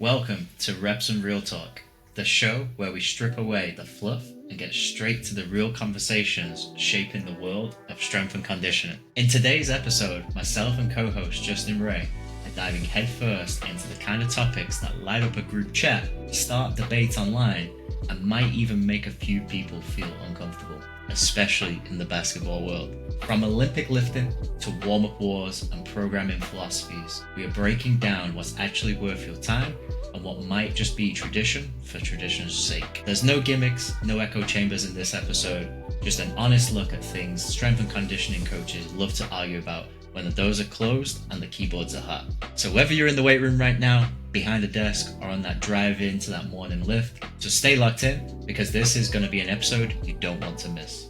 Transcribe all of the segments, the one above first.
Welcome to Reps and Real Talk, the show where we strip away the fluff and get straight to the real conversations shaping the world of strength and conditioning. In today's episode, myself and co-host Justin Ray are diving headfirst into the kind of topics that light up a group chat, start debates online, and might even make a few people feel uncomfortable, especially in the basketball world. From Olympic lifting to warm-up wars and programming philosophies, we are breaking down what's actually worth your time and what might just be tradition for tradition's sake. There's no gimmicks, no echo chambers in this episode, just an honest look at things strength and conditioning coaches love to argue about when the doors are closed and the keyboards are hot. So whether you're in the weight room right now, behind a desk, or on that drive in to that morning lift, just stay locked in because this is going to be an episode you don't want to miss.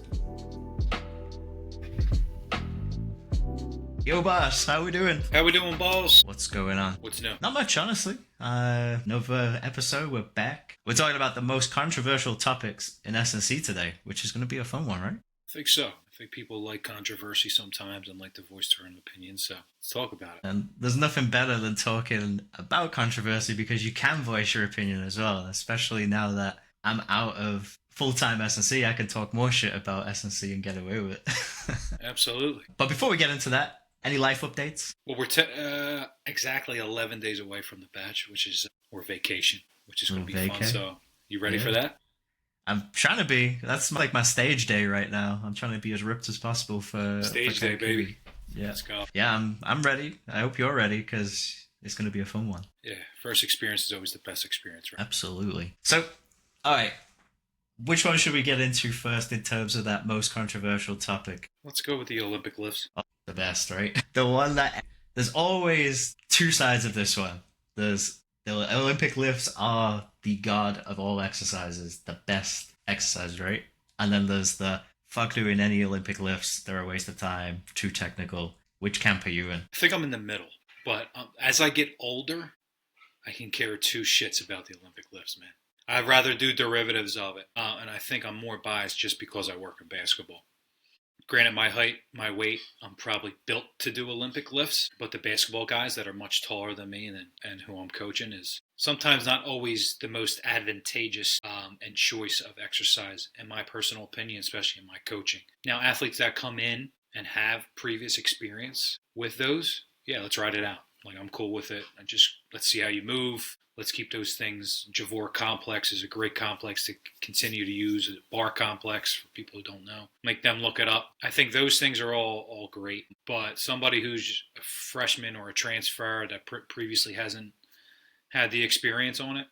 Yo, boss, how we doing? How we doing, boss? What's going on? What's new? Not much, honestly. Another episode, we're back. We're talking about the most controversial topics in S&C today, which is going to be a fun one, right? I think so. I think people like controversy sometimes and like to voice their own opinions, so let's talk about it. And there's nothing better than talking about controversy because you can voice your opinion as well, especially now that I'm out of full-time S&C. I can talk more shit about S&C and get away with it. Absolutely. But before we get into that, any life updates? Well, we're exactly 11 days away from the batch, which is or vacation, which is going to be fun. So, you ready for that? I'm trying to be. That's like my stage day right now. I'm trying to be as ripped as possible for stage day, baby. Yeah, let's go. Yeah, I'm ready. I hope you're ready because it's going to be a fun one. Yeah, first experience is always the best experience, right? Absolutely. So, all right. Which one should we get into first in terms of that most controversial topic? Let's go with the Olympic lifts. Oh, the best, right? The one that there's always two sides of this one. There's the Olympic lifts are the god of all exercises, the best exercise, right? And then there's the fuck doing any Olympic lifts, they're a waste of time, too technical. Which camp are you in? I think I'm in the middle, but as I get older, I can care two shits about the Olympic lifts, man. I'd rather do derivatives of it, and I think I'm more biased just because I work in basketball. Granted, my height, my weight, I'm probably built to do Olympic lifts, but the basketball guys that are much taller than me and who I'm coaching is sometimes not always the most advantageous and choice of exercise, in my personal opinion, especially in my coaching. Now, athletes that come in and have previous experience with those, yeah, let's ride it out. Like, I'm cool with it. Let's see how you move. Let's keep those things. Javor complex is a great complex to continue to use. A bar complex for people who don't know. Make them look it up. I think those things are all great. But somebody who's a freshman or a transfer that previously hasn't had the experience on it,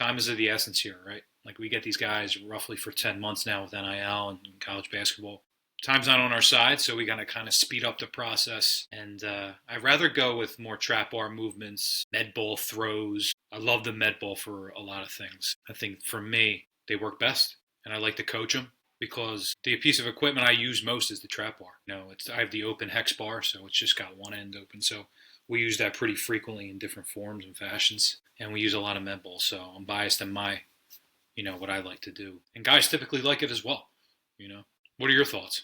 time is of the essence here, right? Like, we get these guys roughly for 10 months now with NIL and college basketball. Time's not on our side, so we got to kind of speed up the process. And I'd rather go with more trap bar movements, med ball throws. I love the med ball for a lot of things. I think for me, they work best, and I like to coach them because the piece of equipment I use most is the trap bar. I have the open hex bar, so it's just got one end open. So we use that pretty frequently in different forms and fashions, and we use a lot of med ball. So I'm biased in what I like to do. And guys typically like it as well, What are your thoughts?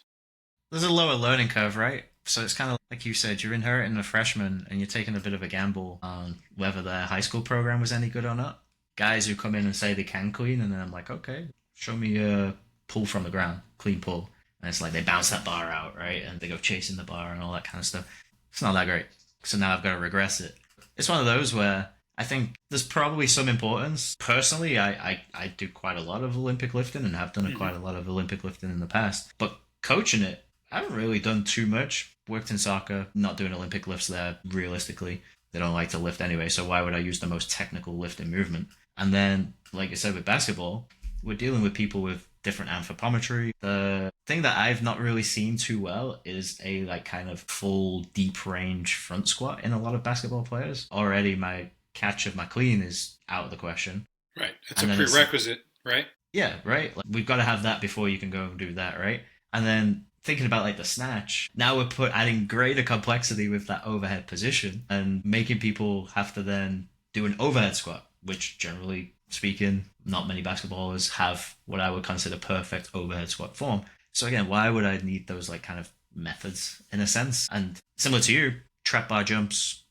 There's a lower learning curve, right? So it's kind of like you said, you're inheriting a freshman and you're taking a bit of a gamble on whether their high school program was any good or not. Guys who come in and say they can clean, and then I'm like, okay, show me a pull from the ground, clean pull. And it's like they bounce that bar out, right? And they go chasing the bar and all that kind of stuff. It's not that great. So now I've got to regress it. It's one of those where I think there's probably some importance. Personally, I do quite a lot of Olympic lifting and have done quite a lot of Olympic lifting in the past. But coaching it, I haven't really done too much. Worked in soccer, not doing Olympic lifts there, realistically. They don't like to lift anyway, so why would I use the most technical lifting movement? And then, like I said, with basketball, we're dealing with people with different anthropometry. The thing that I've not really seen too well is a kind of full deep range front squat in a lot of basketball players. Already my catch of my clean is out of the question. Right. It's a prerequisite, right? Yeah, right. We've got to have that before you can go and do that, right? And then thinking about the snatch, now we're adding greater complexity with that overhead position and making people have to then do an overhead squat, which generally speaking, not many basketballers have what I would consider perfect overhead squat form. So again, why would I need those kind of methods in a sense? And similar to you, trap bar jumps,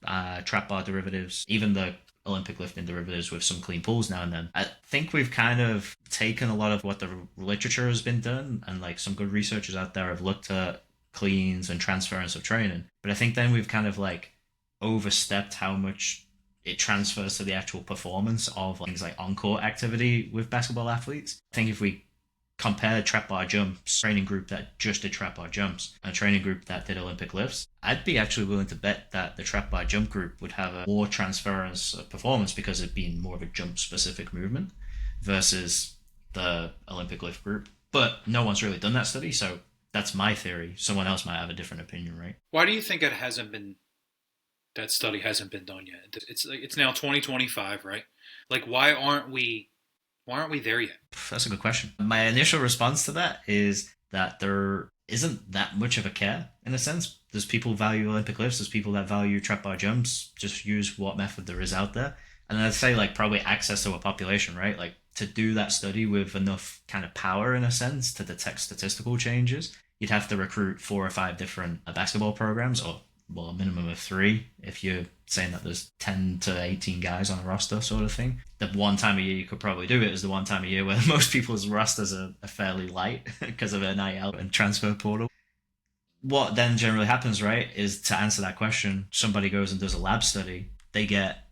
trap bar derivatives, even the Olympic lifting derivatives with some clean pulls now and then. I think we've kind of taken a lot of what the literature has been done, and like some good researchers out there have looked at cleans and transference of training. But I think then we've kind of like overstepped how much it transfers to the actual performance of things like on-court activity with basketball athletes. I think if we compare trap bar jumps, training group that just did trap bar jumps, and a training group that did Olympic lifts, I'd be actually willing to bet that the trap bar jump group would have a more transference of performance because it being more of a jump specific movement versus the Olympic lift group. But no one's really done that study, so that's my theory. Someone else might have a different opinion, right? Why do you think that study hasn't been done yet? It's now 2025, right? Like, why aren't we there yet? That's a good question. My initial response to that is that there isn't that much of a care, in a sense. There's people who value Olympic lifts, there's people that value trap bar jumps, just use what method there is out there. And I'd say like probably access to a population, right? Like to do that study with enough kind of power, in a sense, to detect statistical changes, you'd have to recruit 4 or 5 different basketball programs, or well, a minimum of 3 if you're saying that there's 10 to 18 guys on a roster sort of thing. The one time a year you could probably do it is the one time a year where most people's rosters are fairly light because of an IL and transfer portal. What then generally happens, right, is to answer that question, somebody goes and does a lab study, they get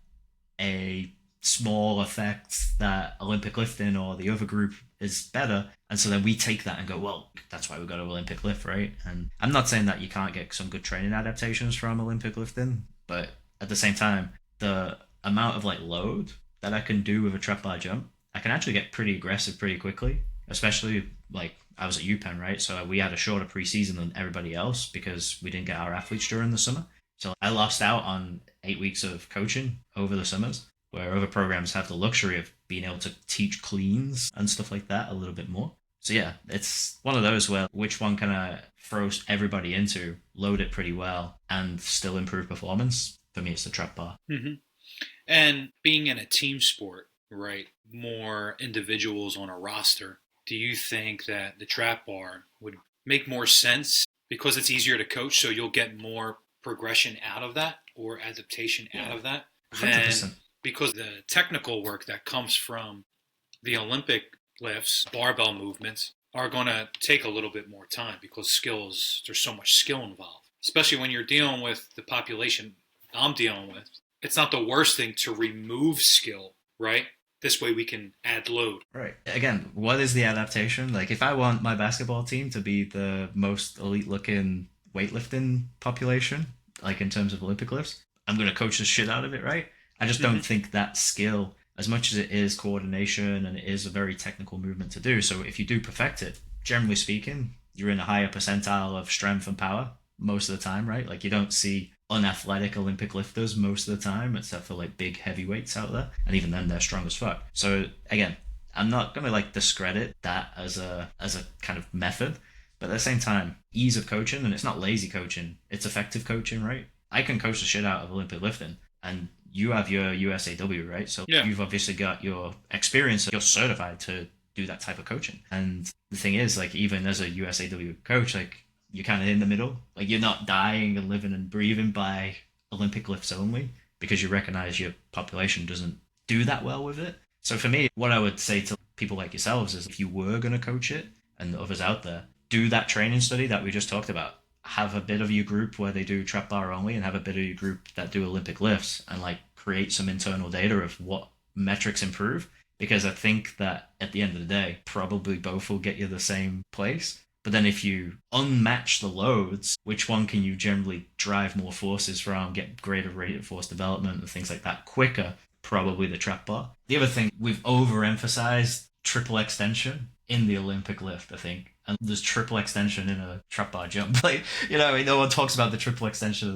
a small effect that Olympic lifting or the other group is better, and so then we take that and go, well, that's why we got to Olympic lift, right? And I'm not saying that you can't get some good training adaptations from Olympic lifting, but at the same time, the amount of like load that I can do with a trap bar jump, I can actually get pretty aggressive pretty quickly, especially like I was at UPenn, right? So we had a shorter preseason than everybody else because we didn't get our athletes during the summer. So I lost out on 8 weeks of coaching over the summers, where other programs have the luxury of being able to teach cleans and stuff like that a little bit more. So yeah, it's one of those where which one can I throw everybody into, load it pretty well, and still improve performance? For me, it's the trap bar. Mm-hmm. And being in a team sport, right, more individuals on a roster, do you think that the trap bar would make more sense because it's easier to coach, so you'll get more progression out of that or adaptation out of that 100%. than because the technical work that comes from the Olympic lifts, barbell movements, are going to take a little bit more time because there's so much skill involved, especially when you're dealing with the population I'm dealing with. It's not the worst thing to remove skill, right? This way we can add load. Right. Again, what is the adaptation? Like if I want my basketball team to be the most elite looking weightlifting population, like in terms of Olympic lifts, I'm going to coach the shit out of it, right? I just don't think that skill, as much as it is coordination and it is a very technical movement to do. So if you do perfect it, generally speaking, you're in a higher percentile of strength and power most of the time, right? Like you don't see unathletic Olympic lifters most of the time, except for like big heavyweights out there. And even then they're strong as fuck. So again, I'm not going to like discredit that as a kind of method, but at the same time, ease of coaching, and it's not lazy coaching, it's effective coaching, right? I can coach the shit out of Olympic lifting, and you have your USAW, right? So you've obviously got your experience, you're certified to do that type of coaching. And the thing is, like, even as a USAW coach, like, you're kind of in the middle. Like, you're not dying and living and breathing by Olympic lifts only because you recognize your population doesn't do that well with it. So for me, what I would say to people like yourselves is if you were going to coach it, and others out there, do that training study that we just talked about. Have a bit of your group where they do trap bar only, and have a bit of your group that do Olympic lifts, and like create some internal data of what metrics improve. Because I think that at the end of the day, probably both will get you the same place. But then if you unmatch the loads, which one can you generally drive more forces from, get greater rate of force development and things like that quicker? Probably the trap bar. The other thing, we've overemphasized triple extension in the Olympic lift, I think. And there's triple extension in a trap bar jump. Like, you know, I mean, no one talks about the triple extension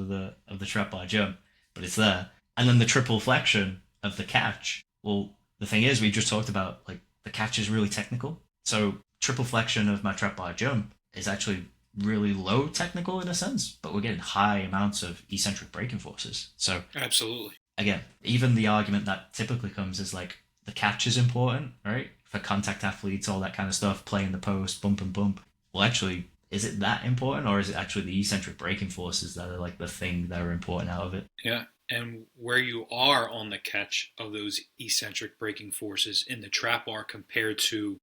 of the trap bar jump, but it's there. And then the triple flexion of the catch. Well, the thing is, we just talked about, like, the catch is really technical. So triple flexion of my trap bar jump is actually really low technical in a sense, but we're getting high amounts of eccentric braking forces. So absolutely. Again, even the argument that typically comes is like the catch is important, right? For contact athletes, all that kind of stuff, playing the post, bump and bump. Well, actually, is it that important, or is it actually the eccentric braking forces that are like the thing that are important out of it? Yeah. and where you are on the catch of those eccentric braking forces in the trap bar compared to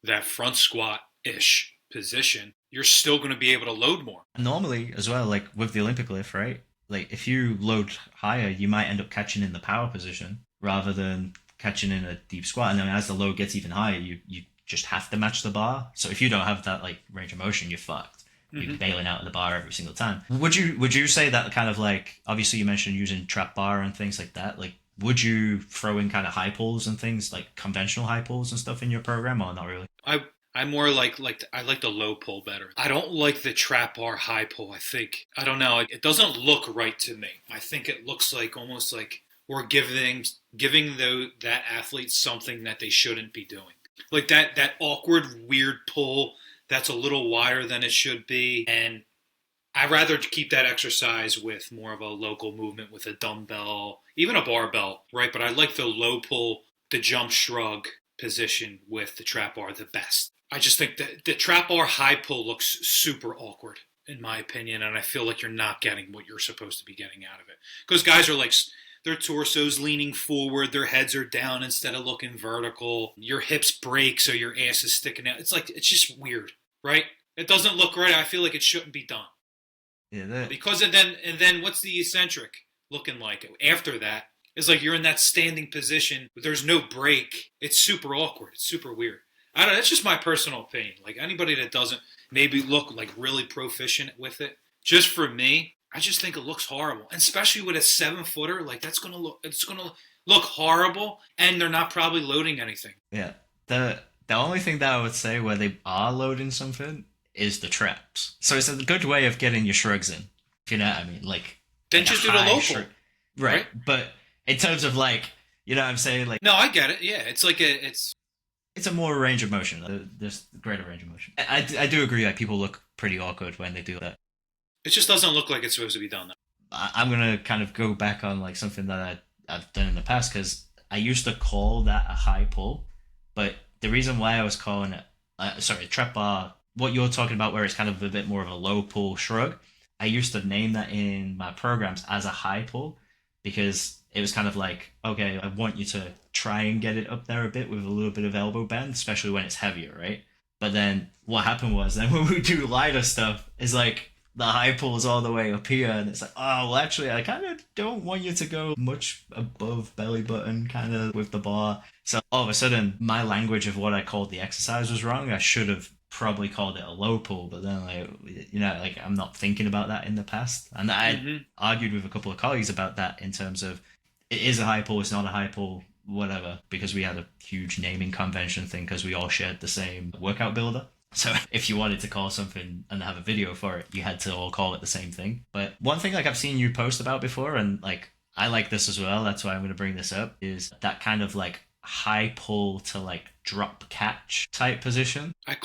that front squat ish position, you're still going to be able to load more. Normally, as well, like with the Olympic lift, right? Like if you load higher, you might end up catching in the power position rather than catching in a deep squat. And then as the load gets even higher, you just have to match the bar. So if you don't have that like range of motion, you're fucked. You're bailing out of the bar every single time. Would you say that kind of like, obviously you mentioned using trap bar and things like that? Like would you throw in kind of high pulls and things like conventional high pulls and stuff in your program, or not really? I more like I like the low pull better. I don't like the trap bar high pull. I don't know. It doesn't look right to me. I think it looks like almost like we're giving that athlete something that they shouldn't be doing. Like that awkward weird pull that's a little wider than it should be, and I'd rather keep that exercise with more of a local movement with a dumbbell, even a barbell, right? But I like the low pull, the jump shrug position with the trap bar the best. I just think that the trap bar high pull looks super awkward, in my opinion, and I feel like you're not getting what you're supposed to be getting out of it. Because guys are like, their torso's leaning forward, their heads are down instead of looking vertical. Your hips break, so your ass is sticking out. It's like, it's just weird, right? It doesn't look right. I feel like it shouldn't be done. Yeah, Because and then what's the eccentric looking like after that? It's like you're in that standing position. There's no break. It's super awkward. It's super weird. I don't know. That's just my personal opinion. Like anybody that doesn't maybe look like really proficient with it, just for me, I just think it looks horrible. And especially with a 7-footer, like it's gonna look horrible, and they're not probably loading anything. yeah. The only thing that I would say where they are loading something is the traps. So it's a good way of getting your shrugs in. If you know what I mean, Then like a just do the high local, shrug. Right. But in terms of like, you know what I'm saying, like No, I get it. Yeah, it's like it's it's a more range of motion. There's greater range of motion. I do agree that people look pretty awkward when they do that. it just doesn't look like it's supposed to be done. I'm gonna kind of go back on like something that I've done in the past because I used to call that a high pull, but the reason why I was calling it, sorry, trap bar, what you're talking about, where it's kind of a bit more of a low pull shrug, I used to name that in my programs as a high pull because it was kind of like, okay, I want you to try and get it up there a bit with a little bit of elbow bend, especially when it's heavier, right? But then what happened was then when we do lighter stuff, it's like the high pull's all the way up here, and it's like, oh, well, actually, I kind of don't want you to go much above belly button, kind of with the bar. So all of a sudden, my language of what I called the exercise was wrong. I should have probably called it a low pull, but then, like, you know, like I'm not thinking about that in the past. And I argued with a couple of colleagues about that in terms of it is a high pull, it's not a high pull, whatever, because we had a huge naming convention thing because we all shared the same workout builder. So if you wanted to call something and have a video for it, you had to all call it the same thing. But one thing like I've seen you post about before, and like I like this as well, that's why I'm going to bring this up, is that kind of like high pull to like drop catch type position. I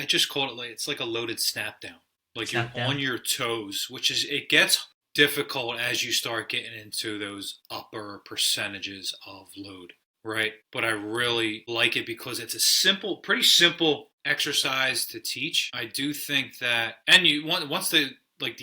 just call it like it's like a loaded snap down. Like Snap you're down. on your toes, which is it gets difficult as you start getting into those upper percentages of load, right? But I really like it because it's a pretty simple exercise to teach. I do think that, and once the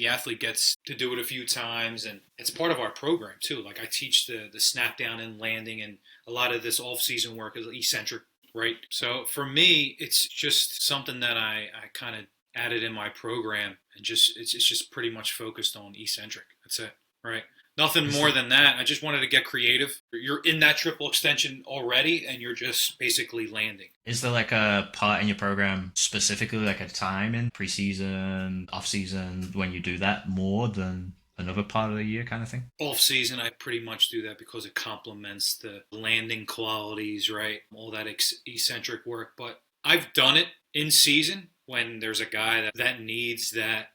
athlete gets to do it a few times, and it's part of our program too. Like I teach the snap down and landing, and a lot of this off season work is eccentric, right? So for me, it's just something that I kind of added in my program, and it's just pretty much focused on eccentric. That's it, right? Nothing more than that. I just wanted to get creative. You're in that triple extension already, and you're just basically landing. Is there like a part in your program specifically, like a time in preseason, off season, when you do that more than another part of the year kind of thing? Off season, I pretty much do that because it complements the landing qualities, right? All that eccentric work. But I've done it in season when there's a guy that needs that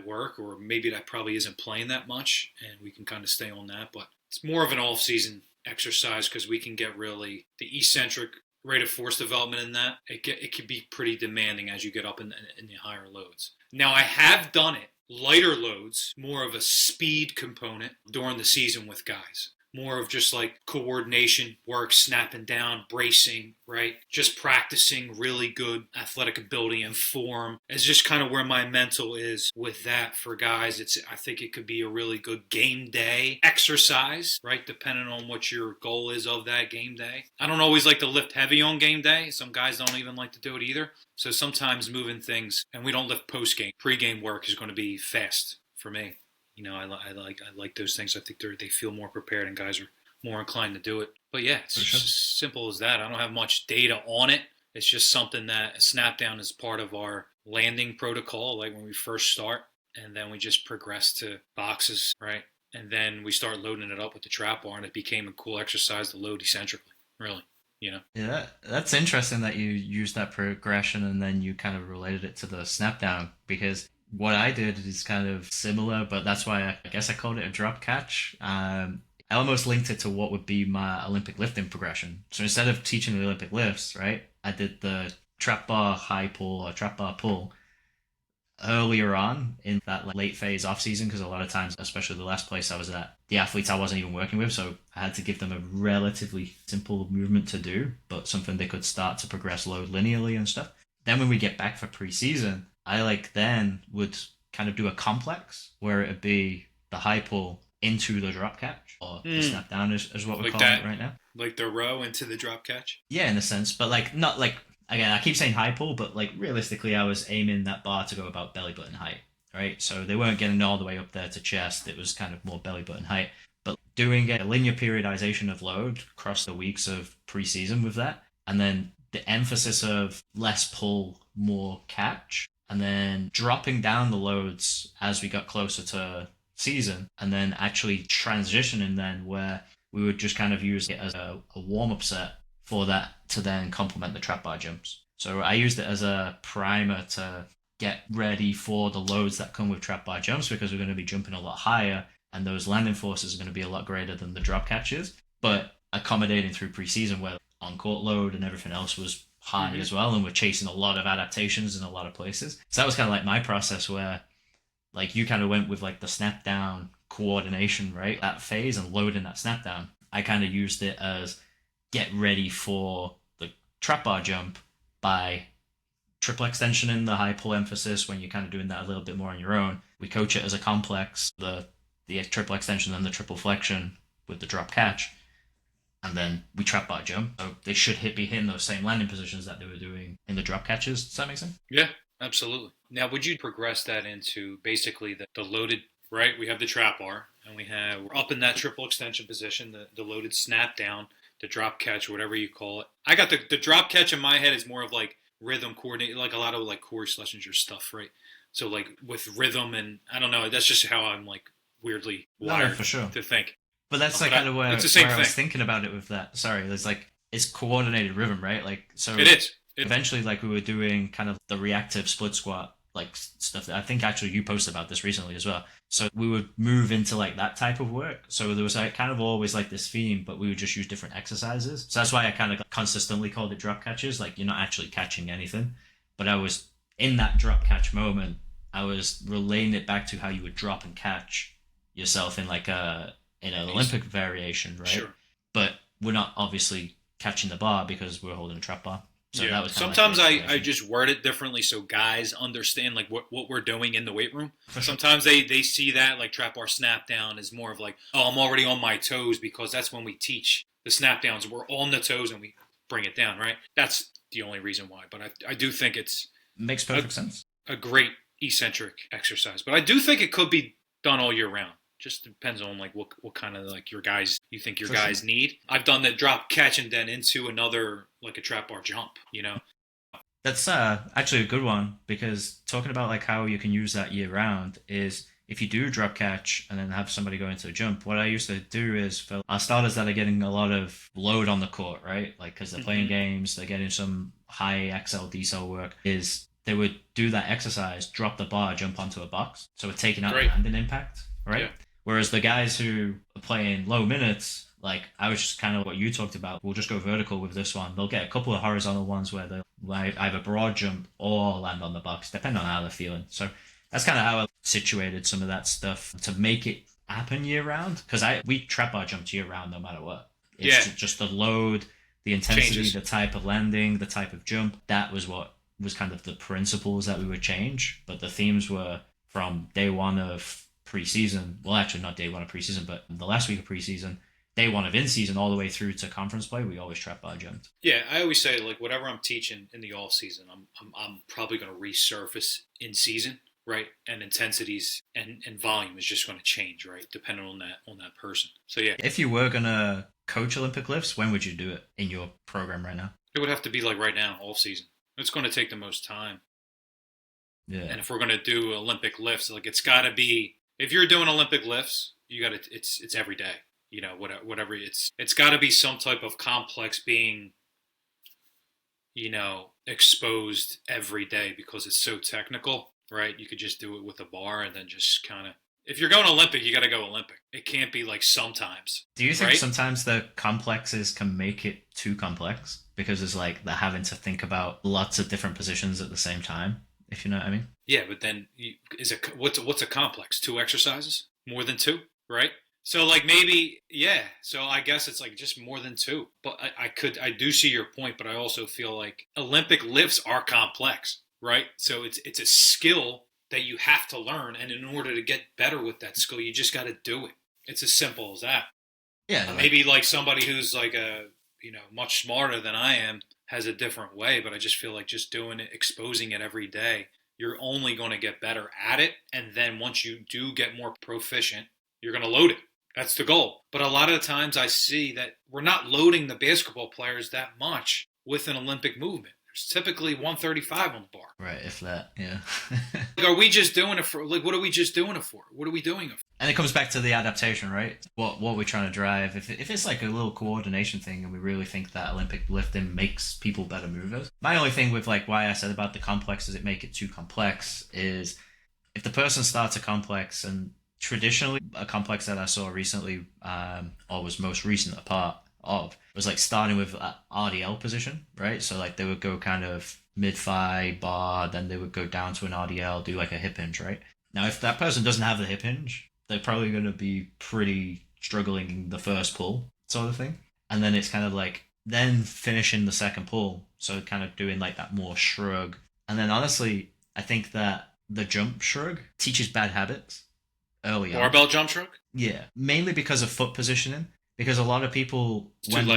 work, or maybe that probably isn't playing that much, and we can kind of stay on that. But it's more of an off-season exercise because we can get really the eccentric rate of force development in that. It can be pretty demanding as you get up in the higher loads. Now, I have done it lighter loads, more of a speed component during the season with guys. more of just like coordination work, snapping down, bracing, right? Just practicing really good athletic ability and form is just kind of where my mental is with that for guys. I think it could be a really good game day exercise, right? Depending on what your goal is of that game day. I don't always like to lift heavy on game day. Some guys don't even like to do it either. So sometimes moving things, and we don't lift post game. Pre-game work is going to be fast for me. I like those things. I think they feel more prepared, and guys are more inclined to do it. But yeah, it's just as simple as that. I don't have much data on it. It's just something that a snap down is part of our landing protocol, like when we first start, and then we just progress to boxes, right? And then we start loading it up with the trap bar, and it became a cool exercise to load eccentrically, really. Yeah, that's interesting that you used that progression and then you kind of related it to the snap down, because what I did is kind of similar, but that's why I guess I called it a drop catch. I almost linked it to what would be my Olympic lifting progression. So instead of teaching the Olympic lifts, right, I did the trap bar high pull or trap bar pull earlier on in that late phase off season, because a lot of times, especially the last place I was at, the athletes I wasn't even working with, so I had to give them a relatively simple movement to do, but something they could start to progress load linearly and stuff. Then when we get back for pre-season, I then would kind of do a complex where it would be the high pull into the drop catch, or the snap down is what we're calling it right now. Like the row into the drop catch? Yeah, in a sense, but not again, I keep saying high pull, but realistically, I was aiming that bar to go about belly button height, right? So they weren't getting all the way up there to chest. It was kind of more belly button height. But doing a linear periodization of load across the weeks of preseason with that, and then the emphasis of less pull, more catch, and then dropping down the loads as we got closer to season, and then actually transitioning then where we would just kind of use it as a warm-up set for that to then complement the trap bar jumps. So I used it as a primer to get ready for the loads that come with trap bar jumps, because we're going to be jumping a lot higher and those landing forces are going to be a lot greater than the drop catches, but accommodating through preseason where on-court load and everything else was high as well, and we're chasing a lot of adaptations in a lot of places. So that was kind of like my process where you kind of went with the snap down coordination, right? That phase and loading that snap down. I kind of used it as get ready for the trap bar jump by triple extension in the high pull emphasis when you're kind of doing that a little bit more on your own. We coach it as a complex, the triple extension and the triple flexion with the drop catch, and then we trap bar jump. So they should be hitting those same landing positions that they were doing in the drop catches. Does that make sense? Yeah, absolutely. Now, would you progress that into basically the loaded, right? We have the trap bar, and we're up in that triple extension position, the loaded snap down, the drop catch, whatever you call it. I got the drop catch in my head is more of rhythm coordinate, a lot of Corey Schlesinger stuff, right? So with rhythm, and I don't know, that's just how I'm weirdly wired for sure to think. But that's kind of where it's the same I thing. was thinking about it with that. Sorry, there's it's coordinated rhythm, right? So it is. Eventually, we were doing kind of the reactive split squat stuff that I think actually you posted about this recently as well. So we would move into that type of work. So there was kind of always this theme, but we would just use different exercises. So that's why I kind of consistently called it drop catches. You're not actually catching anything, but I was in that drop catch moment. I was relaying it back to how you would drop and catch yourself in in an Olympic variation, right? Sure. But we're not obviously catching the bar because we're holding a trap bar. So yeah. That was sometimes I just word it differently so guys understand what we're doing in the weight room. Sometimes they see that trap bar snap down is more of oh, I'm already on my toes, because that's when we teach the snap downs. We're on the toes and we bring it down, right? That's the only reason why. But I do think makes perfect sense. A great eccentric exercise. But I do think it could be done all year round. Just depends on what kind of your guys you think your guys need. I've done the drop catch and then into another a trap bar jump. That's actually a good one, because talking about how you can use that year round is if you do drop catch and then have somebody go into a jump. What I used to do is for our starters that are getting a lot of load on the court, right? Because they're playing games, they're getting some high XL decel work. Is they would do that exercise, drop the bar, jump onto a box. So we're taking out the landing impact, right? Yeah. Whereas the guys who are playing low minutes, I was just kind of what you talked about, we'll just go vertical with this one. They'll get a couple of horizontal ones where they'll either broad jump or land on the box, depending on how they're feeling. So that's kind of how I situated some of that stuff to make it happen year round because we trap bar jumped year round no matter what. Yeah, It's just the load, the intensity, changes. the type of landing, the type of jump. That was what was kind of the principles that we would change. But the themes were from day one of preseason. Well, actually, not day one of preseason, but the last week of preseason, day one of in season, all the way through to conference play. We always trap bar jumped. Yeah, I always say like whatever I'm teaching in the off season, I'm probably going to resurface in season, right? And intensities and volume is just going to change, right, depending on that person. So yeah, If you were gonna coach Olympic lifts, when would you do it in your program right now? it would have to be like right now, off season. It's going to take the most time. Yeah. And if we're going to do Olympic lifts, like it's got to be if you're doing Olympic lifts, you got to it's every day. You know, whatever it's got to be some type of complex being, you know, exposed every day because it's so technical, right? You could just do it with a bar and then just kind of. If you're going Olympic, you got to go Olympic. It can't be like sometimes. Do you think right? sometimes the complexes can make it too complex because it's like they're having to think about lots of different positions at the same time? If you know what I mean? Yeah, but then is it what's a complex? Two exercises? More than two, right? So like maybe yeah. So I guess it's like just more than two. But I do see your point, but I also feel like Olympic lifts are complex, right? So it's a skill that you have to learn, and in order to get better with that skill, you just got to do it. It's as simple as that. Yeah. Maybe like somebody who's like much smarter than I am has a different way, but I just feel like just doing it, exposing it every day, you're only going to get better at it. And then once you do get more proficient, you're going to load it. That's the goal. But a lot of the times I see that we're not loading the basketball players that much with an Olympic movement. There's typically 135 on the bar. Right, if that, yeah. Like, are we just doing it for, like, what are we just doing it for? What are we doing it for? And it comes back to the adaptation, right? What we're trying to drive. If it's like a little coordination thing and we really think that Olympic lifting makes people better movers. My only thing with like why I said about the complex does it make it too complex is if the person starts a complex and traditionally a complex that I saw recently or was most recent a part of was like starting with RDL position, right? So like they would go kind of mid-thigh bar, then they would go down to an RDL, do like a hip hinge, right? Now, if that person doesn't have the hip hinge, they're probably going to be pretty struggling in the first pull sort of thing. And then it's kind of like then finishing the second pull. So kind of doing like that more shrug. And then honestly, I think that the jump shrug teaches bad habits early on. Barbell jump shrug? Yeah, mainly because of foot positioning. Because a lot of people, when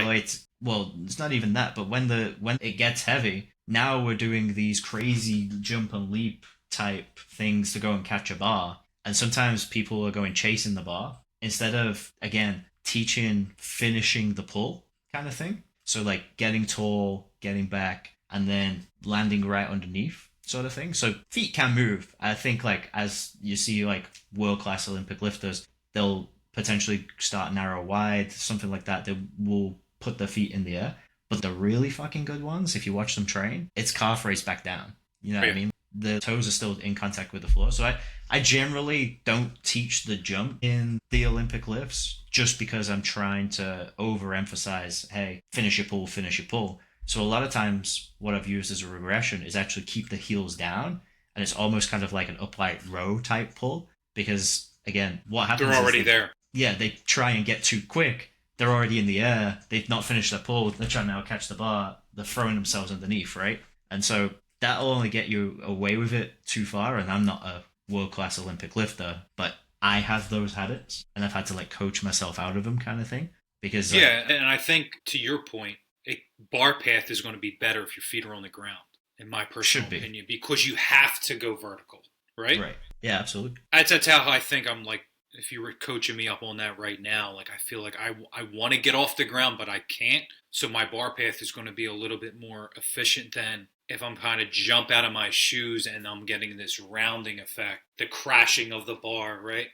well, it's not even that, but when it gets heavy, now we're doing these crazy jump and leap type things to go and catch a bar. And sometimes people are going chasing the bar instead of, again, teaching finishing the pull kind of thing. So like getting tall, getting back, and then landing right underneath sort of thing. So feet can move. I think like as you see like world-class Olympic lifters, they'll potentially start narrow wide, something like that. They will put their feet in the air. But the really fucking good ones, if you watch them train, it's calf raised back down. You know what I mean? The toes are still in contact with the floor. So I generally don't teach the jump in the Olympic lifts just because I'm trying to overemphasize, hey, finish your pull, finish your pull. So a lot of times what I've used as a regression is actually keep the heels down. And it's almost kind of like an upright row type pull. Because, again, what happens They're already there. Yeah, they try and get too quick. They're already in the air. They've not finished their pull. They're trying to now catch the bar. They're throwing themselves underneath, right? And so that'll only get you away with it too far. And I'm not a world-class Olympic lifter, but I have those habits, and I've had to like coach myself out of them, kind of thing. Because yeah, and I think to your point, a bar path is going to be better if your feet are on the ground, in my personal opinion, because you have to go vertical, right? Right. Yeah, absolutely. That's how I think I'm like. If you were coaching me up on that right now, like I feel like I want to get off the ground, but I can't. So my bar path is going to be a little bit more efficient than if I'm kind of jump out of my shoes and I'm getting this rounding effect, the crashing of the bar, right?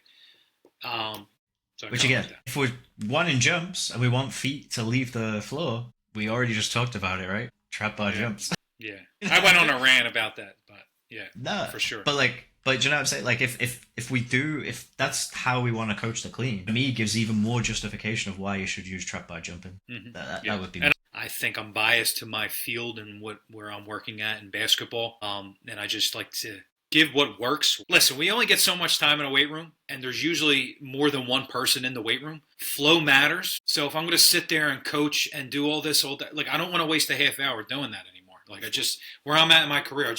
So which again, if we're wanting jumps and we want feet to leave the floor, we already just talked about it, right? Trap bar jumps. Yeah, I went on a rant about that, but yeah, no, for sure. But you know what I'm saying? Like if that's how we want to coach the clean, to me it gives even more justification of why you should use trap bar jumping. Mm-hmm. That would be. And I think I'm biased to my field and where I'm working at in basketball. And I just like to give what works. Listen, we only get so much time in a weight room, and there's usually more than one person in the weight room. Flow matters. So if I'm going to sit there and coach and do all this, all that, like I don't want to waste a half hour doing that anymore. Like I just, where I'm at in my career,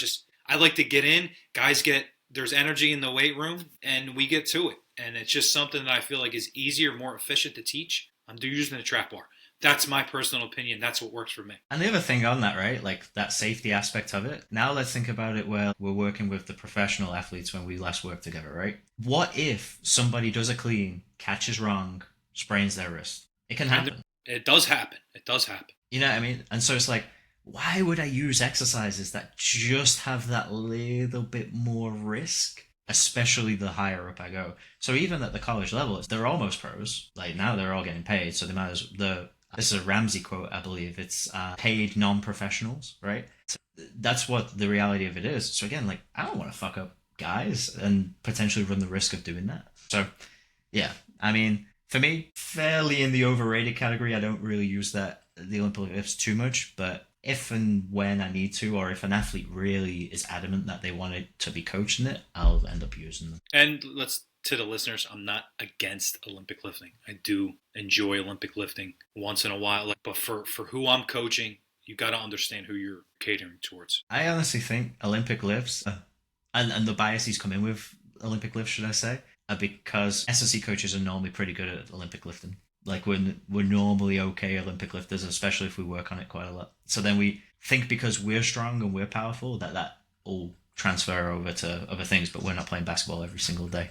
I like to get in. Guys there's energy in the weight room, and we get to it. And it's just something that I feel like is easier, more efficient to teach. I'm using the trap bar. That's my personal opinion. That's what works for me. And the other thing on that, right? Like that safety aspect of it. Now let's think about it where we're working with the professional athletes when we last worked together, right? What if somebody does a clean, catches wrong, sprains their wrist? It can happen. It does happen. It does happen. You know what I mean? And so it's like, why would I use exercises that just have that little bit more risk? Especially the higher up I go. So even at the college level, they're almost pros. Like now they're all getting paid, so they might as this is a Ramsey quote, I believe. It's paid non-professionals, right? So that's what the reality of it is. So again, like I don't want to fuck up guys and potentially run the risk of doing that. So yeah, I mean, for me, fairly in the overrated category. I don't really use the Olympic lifts too much, but if and when I need to, or if an athlete really is adamant that they want it to be coached in it, I'll end up using them. And to the listeners, I'm not against Olympic lifting. I do enjoy Olympic lifting once in a while. But for who I'm coaching, you got to understand who you're catering towards. I honestly think Olympic lifts, and the biases come in with Olympic lifts, should I say, are because S&C coaches are normally pretty good at Olympic lifting. Like we're normally okay Olympic lifters, especially if we work on it quite a lot. So then we think because we're strong and we're powerful that will transfer over to other things, but we're not playing basketball every single day.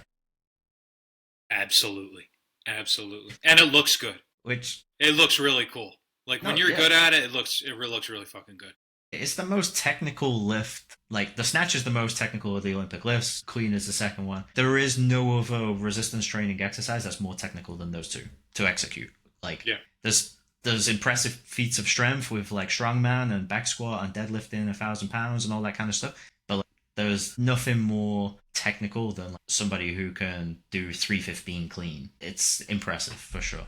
Absolutely. And it looks good. It looks really cool. Like when you're good at it, it looks really fucking good. It's the most technical lift. Like the snatch is the most technical of the Olympic lifts. Clean is the second one. There is no other resistance training exercise that's more technical than those two to execute. Like there's impressive feats of strength with like strongman and back squat and deadlifting 1,000 pounds and all that kind of stuff. But like, there's nothing more technical than like, somebody who can do 315 clean. It's impressive for sure.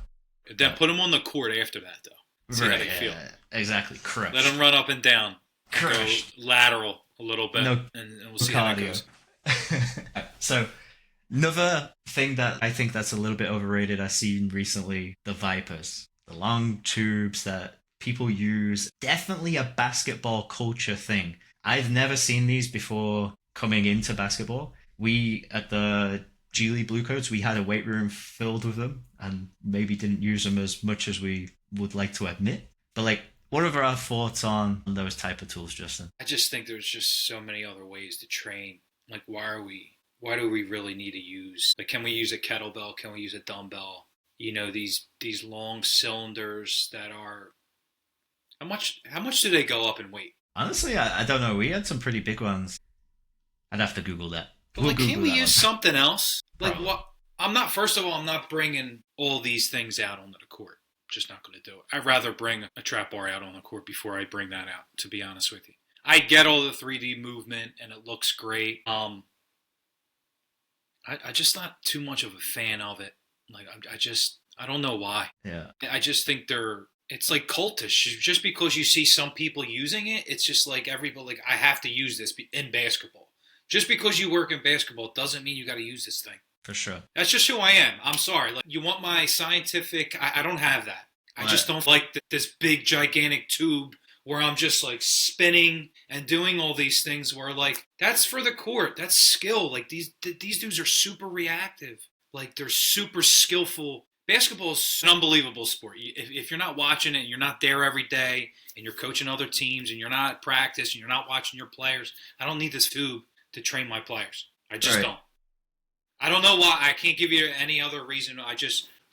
Then put them on the court after that though. See how they feel. Exactly. Correct. Let them run up and down. Correct. Go lateral a little bit, and we'll see how that goes. So, another thing that I think that's a little bit overrated, I've seen recently, the Vipers. The long tubes that people use. Definitely a basketball culture thing. I've never seen these before coming into basketball. We, at the G League Blue Coats, we had a weight room filled with them and maybe didn't use them as much as we would like to admit. But like, what are our thoughts on those type of tools, Justin? I just think there's just so many other ways to train. Like, why do we really need to use, like, can we use a kettlebell? Can we use a dumbbell? You know, these long cylinders that are, how much do they go up in weight? Honestly, I don't know. We had some pretty big ones. I'd have to Google that. But like, can't we use something else? Like, Probably. what? First of all, I'm not bringing all these things out onto the court. Just not going to do it. I'd rather bring a trap bar out on the court before I bring that out, to be honest with you. I get all the 3D movement and it looks great. I just not too much of a fan of it. Like, I don't know why. Yeah. I just think it's like cultish. Just because you see some people using it, it's just like everybody, like, I have to use this in basketball. Just because you work in basketball doesn't mean you got to use this thing. For sure. That's just who I am. I'm sorry. Like, you want my scientific? I don't have that. I just don't like this big, gigantic tube where I'm just like spinning and doing all these things where like, that's for the court. That's skill. Like these dudes are super reactive. Like they're super skillful. Basketball is an unbelievable sport. If you're not watching it and you're not there every day and you're coaching other teams and you're not at practice and you're not watching your players, I don't need this tube to train my players. I just don't. I don't know why. I can't give you any other reason.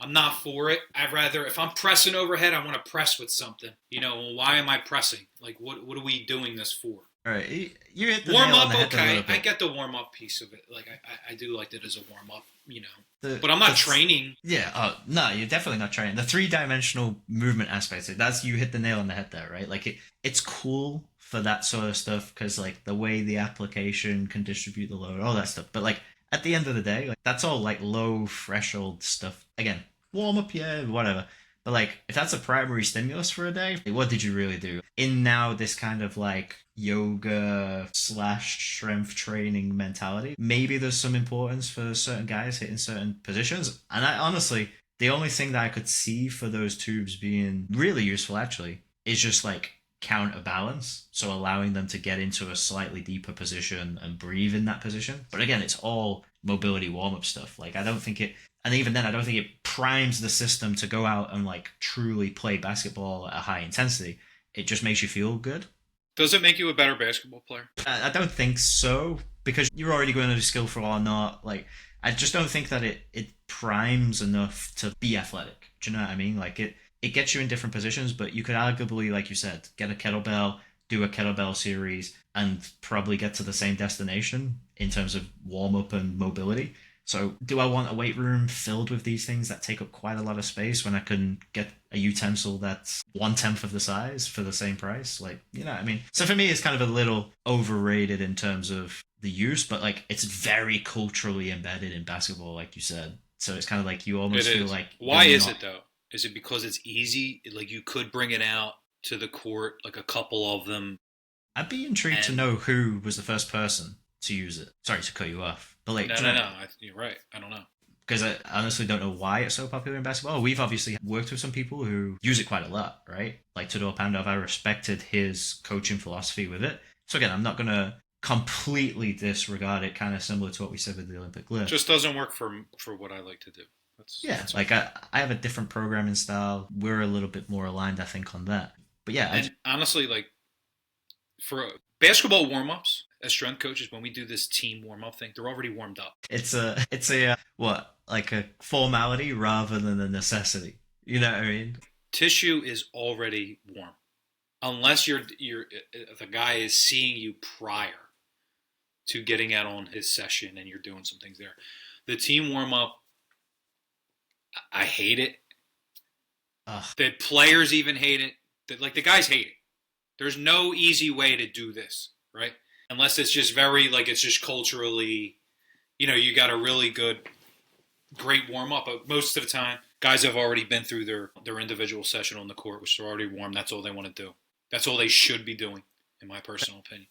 I'm not for it. I'd rather, if I'm pressing overhead, I want to press with something. You know, why am I pressing? Like, what are we doing this for? All right, you hit the warm nail on up, the head a okay. little bit. I get the warm up piece of it. Like, I do like it as a warm up, you know. But I'm not training. Yeah, no, you're definitely not training. The 3-dimensional movement aspect, you hit the nail on the head there, right? Like, it's cool for that sort of stuff because, like, the way the application can distribute the load, all that stuff. But, like, at the end of the day, like, that's all, like, low threshold stuff. Again, warm up, yeah, whatever. But like, if that's a primary stimulus for a day, what did you really do? In now this kind of like yoga slash strength training mentality, maybe there's some importance for certain guys hitting certain positions. And I honestly, the only thing that I could see for those tubes being really useful actually is just like counterbalance. So allowing them to get into a slightly deeper position and breathe in that position. But again, it's all mobility warm up stuff. Like, I don't think it, and even then, I don't think it primes the system to go out and like truly play basketball at a high intensity. It just makes you feel good. Does it make you a better basketball player? I don't think so because you're already going to do skillful or not. Like, I just don't think that it primes enough to be athletic. Do you know what I mean? Like it gets you in different positions, but you could arguably, like you said, get a kettlebell, do a kettlebell series, and probably get to the same destination in terms of warm up and mobility. So, do I want a weight room filled with these things that take up quite a lot of space when I can get a utensil that's 1/10 of the size for the same price? Like, you know what I mean? So, for me, it's kind of a little overrated in terms of the use, but like, it's very culturally embedded in basketball, like you said. So, it's kind of like you almost It feel is. like Why you're is not. it though? Is it because it's easy? Like you could bring it out to the court, like a couple of them, I'd be intrigued to and know who was the first person to use it. Sorry to cut you off, but like, no, do you no, know, no. You're right. I don't know. because I honestly don't know why it's so popular in basketball. We've obviously worked with some people who use it quite a lot, right? Like Tudor Pandov, I respected his coaching philosophy with it. So again, I'm not going to completely disregard it, kind of similar to what we said with the Olympic lift. Just doesn't work for what I like to do. Yeah, That's all. like I have a different programming style. We're a little bit more aligned, I think, on that. But yeah, And honestly, like for basketball warm ups as strength coaches, when we do this team warm up thing, they're already warmed up. it's a what, like a formality rather than a necessity. You know what I mean? Tissue is already warm, unless you're the guy is seeing you prior to getting out on his session and you're doing some things there. The team warm up, I hate it. Ugh. The players even hate it. Like the guys hate it. There's no easy way to do this, right? Unless it's just very like it's just culturally, you got a really great warm up. But most of the time, guys have already been through their individual session on the court, which they're already warm. That's all they want to do. That's all they should be doing, in my personal opinion.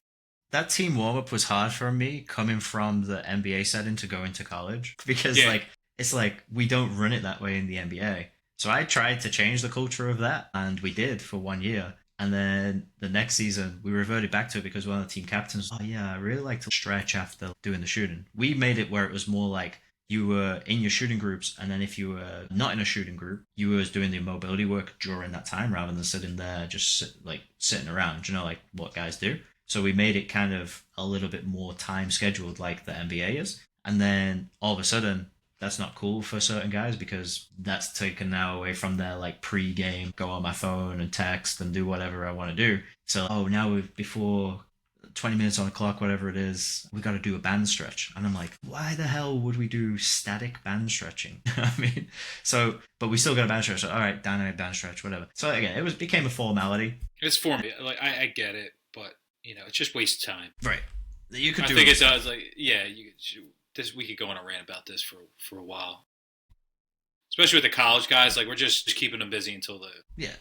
That team warm up was hard for me coming from the NBA setting to go into college because Yeah, like it's like we don't run it that way in the NBA. So I tried to change the culture of that, and we did for 1 year. And then the next season, we reverted back to it because one of the team captains, oh yeah, I really like to stretch after doing the shooting. We made it where it was more like you were in your shooting groups, and then if you were not in a shooting group, you was doing the mobility work during that time rather than sitting there just sitting around. You know, like what guys do. So we made it kind of a little bit more time scheduled, like the NBA is. And then all of a sudden, that's not cool for certain guys because that's taken now away from their like pre-game, go on my phone and text and do whatever I want to do. So, oh, now before 20 minutes on the clock, whatever it is, we got to do a band stretch. And I'm like, why the hell would we do static band stretching? I mean, so, but we still got a band stretch. So, all right, dynamic band stretch, whatever. So again, became a formality. it's for me. Like I get it, but it's just waste time. Right. You could I do think it. it does. Like, yeah, this we could go on a rant about this for a while, especially with the college guys. Like we're just keeping them busy until the Yeah.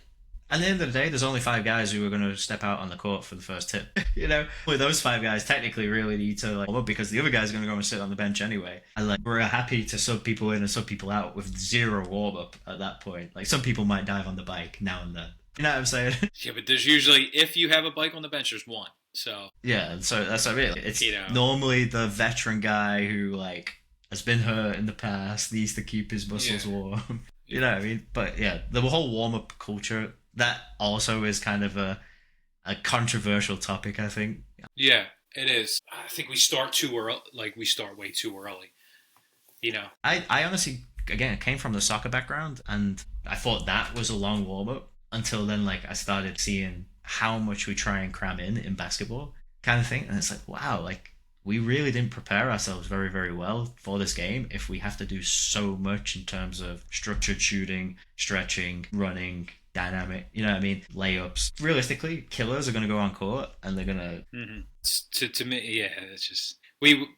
At the end of the day, there's only 5 guys who are going to step out on the court for the first tip. You know, with those 5 guys, technically, really need to like warm up because the other guy's going to go and sit on the bench anyway. And like, we're happy to sub people in and sub people out with zero warm up at that point. Like, some people might dive on the bike now and then. You know what I'm saying? yeah. But there's usually if you have a bike on the bench, there's one. So Yeah. So that's what I mean. It's you know, normally the veteran guy who like has been hurt in the past, needs to keep his muscles yeah, warm. You know what I mean? But yeah, the whole warm up culture that also is kind of a controversial topic, I think. yeah, it is. I think we start too early. Like we start way too early. You know. I honestly, again, came from the soccer background, and I thought that was a long warm up until then. Like I started seeing how much we try and cram in basketball, kind of thing, and it's like, wow, like we really didn't prepare ourselves very, very well for this game if we have to do so much in terms of structured shooting, stretching, running, dynamic, you know what I mean? Layups. Realistically, killers are going to go on court and they're going to. Mm-hmm. To me, yeah, it's just we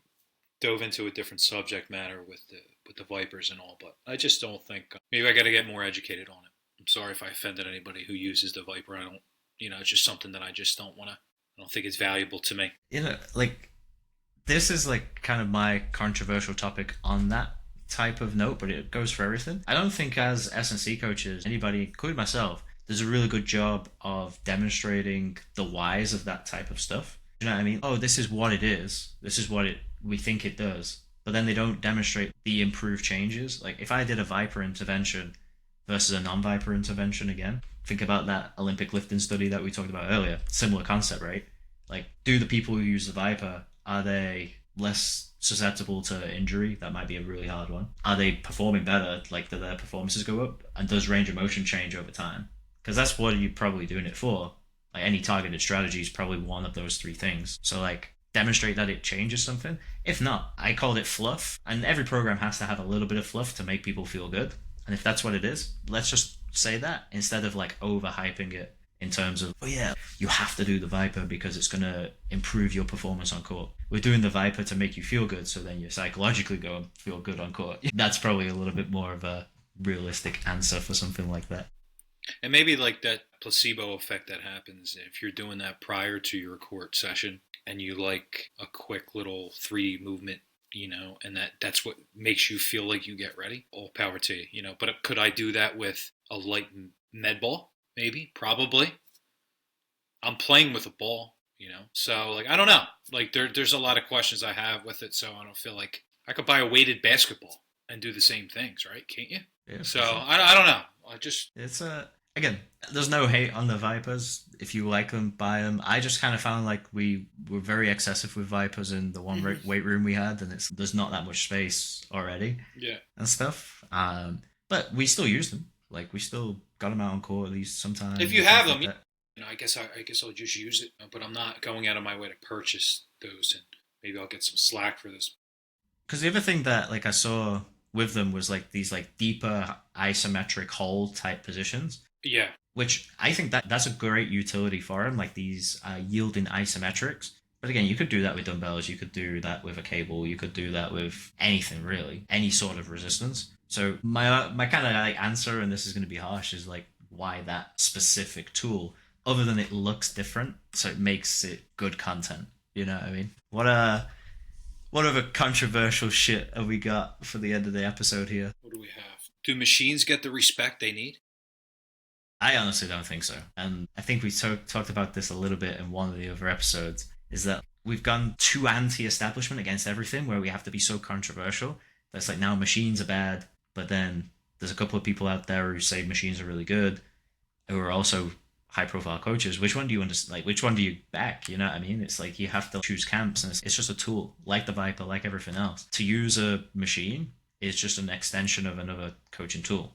dove into a different subject matter with the Vipers and all, but I just don't think maybe I got to get more educated on it. I'm sorry if I offended anybody who uses the Viper. I don't, it's just something that I just don't want to. I don't think it's valuable to me. Like this is like kind of my controversial topic on that type of note, but it goes for everything. I don't think as S&C coaches, anybody, including myself, does a really good job of demonstrating the whys of that type of stuff. You know what I mean? Oh, this is what it is. This is what we think it does. But then they don't demonstrate the improved changes. Like if I did a Viper intervention versus a non-Viper intervention again, think about that Olympic lifting study that we talked about earlier. Similar concept, right? Like, do the people who use the Viper, are they less susceptible to injury? That might be a really hard one. Are they performing better? Like, do their performances go up? And does range of motion change over time? Because that's what you're probably doing it for. Like, any targeted strategy is probably one of those three things. So, like, demonstrate that it changes something. If not, I called it fluff. And every program has to have a little bit of fluff to make people feel good. And if that's what it is, let's just say that instead of, like, overhyping it in terms of, oh yeah, you have to do the Viper because it's going to improve your performance on court. We're doing the Viper to make you feel good, so then you psychologically go and feel good on court. That's probably a little bit more of a realistic answer for something like that. And maybe like that placebo effect that happens if you're doing that prior to your court session and you like a quick little 3D movement, and that's what makes you feel like you get ready. All power to you, But could I do that with a light med ball? Maybe, probably. I'm playing with a ball, So, like, I don't know. Like, there's a lot of questions I have with it, so I don't feel like I could buy a weighted basketball and do the same things, right? Can't you? Yeah, so, sure. I don't know. It's again, there's no hate on the Vipers. If you like them, buy them. I just kind of found like we were very excessive with Vipers in the one weight room we had, and there's not that much space already. Yeah. And stuff. But we still use them. Like, we still got them out on court at least sometimes. If you have them, I guess I'll just use it. But I'm not going out of my way to purchase those, and maybe I'll get some slack for this. Because the other thing that like I saw with them was like these like deeper isometric hold type positions. Yeah. Which I think that's a great utility for them, like these yielding isometrics. But again, you could do that with dumbbells. You could do that with a cable. You could do that with anything really, any sort of resistance. So my kind of like answer, and this is going to be harsh, is like why that specific tool, other than it looks different, so it makes it good content. You know what I mean? What other controversial shit have we got for the end of the episode here? What do we have? Do machines get the respect they need? I honestly don't think so. And I think we talked about this a little bit in one of the other episodes, is that we've gone too anti-establishment against everything, where we have to be so controversial. That's like, now machines are bad, but then there's a couple of people out there who say machines are really good, who are also high-profile coaches. Which one do you understand? Like, which one do you back? You know what I mean? It's like you have to choose camps, and it's just a tool, like the Viper, like everything else. To use a machine is just an extension of another coaching tool.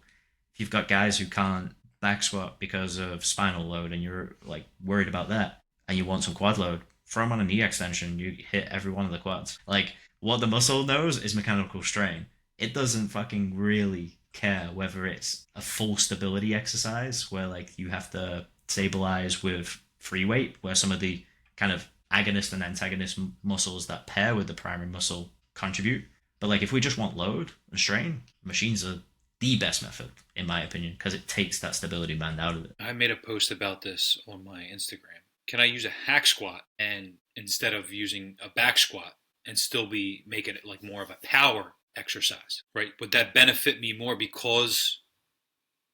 If you've got guys who can't back squat because of spinal load, and you're like worried about that, and you want some quad load, throw them on a knee extension. You hit every one of the quads. Like, what the muscle knows is mechanical strain. It doesn't fucking really care whether it's a full stability exercise where like you have to stabilize with free weight, where some of the kind of agonist and antagonist muscles that pair with the primary muscle contribute. But like, if we just want load and strain, machines are the best method, in my opinion, because it takes that stability band out of it. I made a post about this on my Instagram. Can I use a hack squat and instead of using a back squat and still make it like more of a power exercise, right? Would that benefit me more because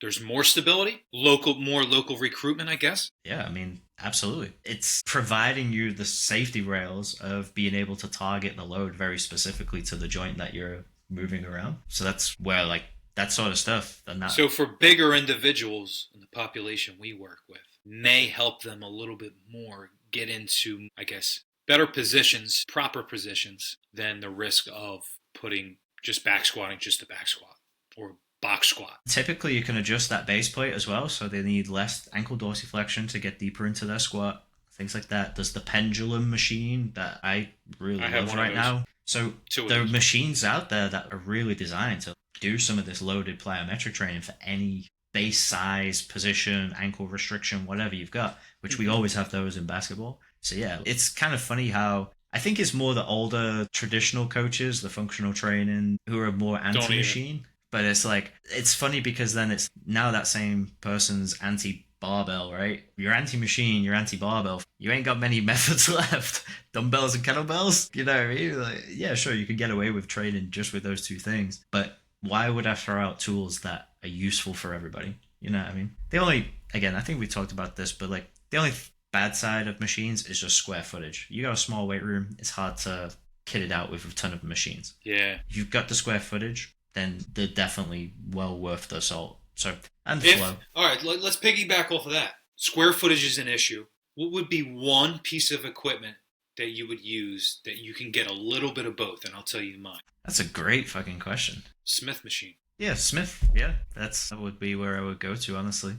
there's more stability, more local recruitment, I guess? Yeah, I mean, absolutely. It's providing you the safety rails of being able to target the load very specifically to the joint that you're moving around. So that's where like that sort of stuff. So for bigger individuals in the population we work with, may help them a little bit more get into, I guess, better positions, proper positions, than the risk of putting just back squatting, just the back squat, or box squat. Typically, you can adjust that base plate as well, so they need less ankle dorsiflexion to get deeper into their squat, things like that. There's the pendulum machine that I really love right now. So there are machines out there that are really designed to do some of this loaded plyometric training for any base size, position, ankle restriction, whatever you've got, which we always have those in basketball. So yeah, it's kind of funny how I think it's more the older traditional coaches, the functional training, who are more anti-machine. But it's like, it's funny because then it's now that same person's anti-barbell, right? You're anti-machine, you're anti-barbell. You ain't got many methods left. Dumbbells and kettlebells, you know what I mean? Like, yeah, sure, you could get away with training just with those two things. But why would I throw out tools that are useful for everybody? You know what I mean? The only, again, I think we talked about this, but like the only bad side of machines is just square footage. You got a small weight room, it's hard to kit it out with a ton of machines. Yeah. If you've got the square footage, then they're definitely well worth the salt. So, and flow. All right, let's piggyback off of that. Square footage is an issue. What would be one piece of equipment that you would use that you can get a little bit of both? And I'll tell you mine. That's a great fucking question. Smith machine. Yeah, Smith. Yeah, that would be where I would go to, honestly.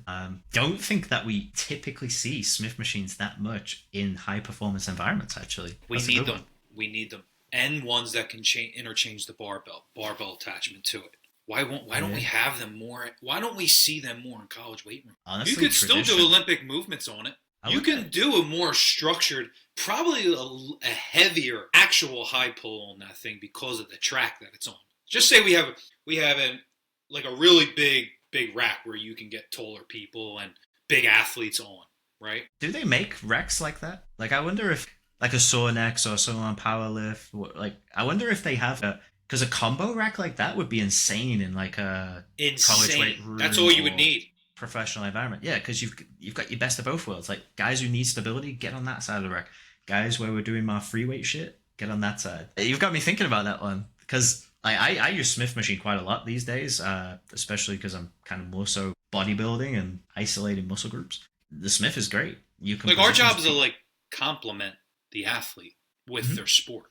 Don't think that we typically see Smith machines that much in high performance environments, actually. We need them. We need them. And ones that can interchange the barbell attachment to it. Why don't we have them more? Why don't we see them more in college weight room? Honestly, you could still do Olympic movements on it. You can do a more structured, probably a heavier actual high pull on that thing because of the track that it's on. Just say we have a really big rack where you can get taller people and big athletes on, right? Do they make racks like that? Like, I wonder if like a Sonex or someone on Powerlift, like I wonder if they have because a combo rack like that would be insane in like a college weight room. That's all you would need. Professional environment, yeah, because you've got your best of both worlds. Like guys who need stability, get on that side of the rack. Guys where we're doing more free weight shit, get on that side. You've got me thinking about that one because I use Smith machine quite a lot these days, especially because I'm kind of more so bodybuilding and isolating muscle groups. The Smith is great. You can like our job is to like complement the athlete with their sport,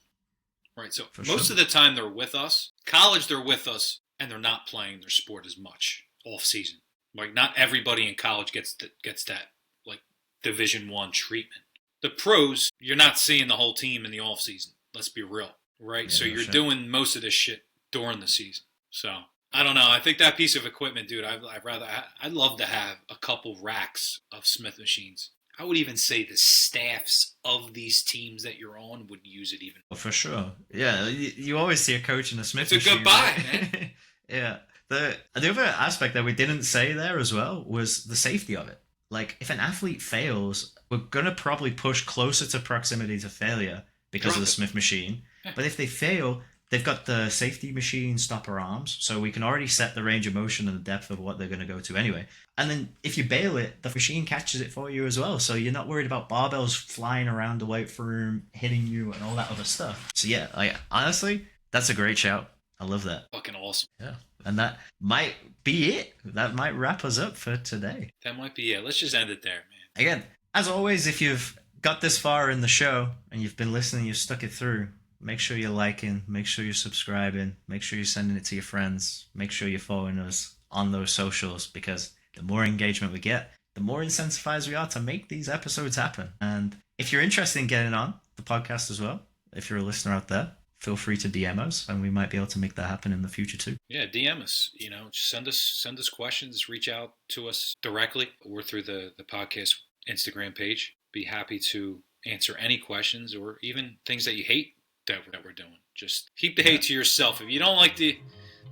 right? So most of the time they're with us. College, they're with us and they're not playing their sport as much off season. Like not everybody in college gets that like Division I treatment. The pros, you're not seeing the whole team in the off season. Let's be real, right? Yeah, so you're doing most of this shit during the season. So I don't know. I think that piece of equipment, dude. I'd love to have a couple racks of Smith machines. I would even say the staffs of these teams that you're on would use it even. Oh, for sure. Yeah, you always see a coach in a Smith machine. It's a good buy, man. Yeah. The other aspect that we didn't say there as well was the safety of it. Like, if an athlete fails, we're going to probably push closer to proximity to failure because of the Smith machine. Yeah. But if they fail, they've got the safety machine stopper arms, so we can already set the range of motion and the depth of what they're going to go to anyway. And then if you bail it, the machine catches it for you as well, so you're not worried about barbells flying around the weight room, hitting you, and all that other stuff. So yeah, like honestly, that's a great shout. I love that. Fucking awesome. Yeah. And that might be it. That might wrap us up for today. That might be it. Let's just end it there, man. Again, as always, if you've got this far in the show and you've been listening, you've stuck it through, make sure you're liking, make sure you're subscribing, make sure you're sending it to your friends, make sure you're following us on those socials, because the more engagement we get, the more incentivized we are to make these episodes happen. And if you're interested in getting on the podcast as well, if you're a listener out there, feel free to DM us, and we might be able to make that happen in the future too. Yeah, DM us. Just send us questions. Reach out to us directly or through the podcast Instagram page. Be happy to answer any questions or even things that you hate that we're doing. Just keep the hate to yourself. If you don't like the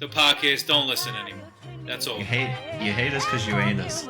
podcast, don't listen anymore. That's all. You hate us because you ain't us.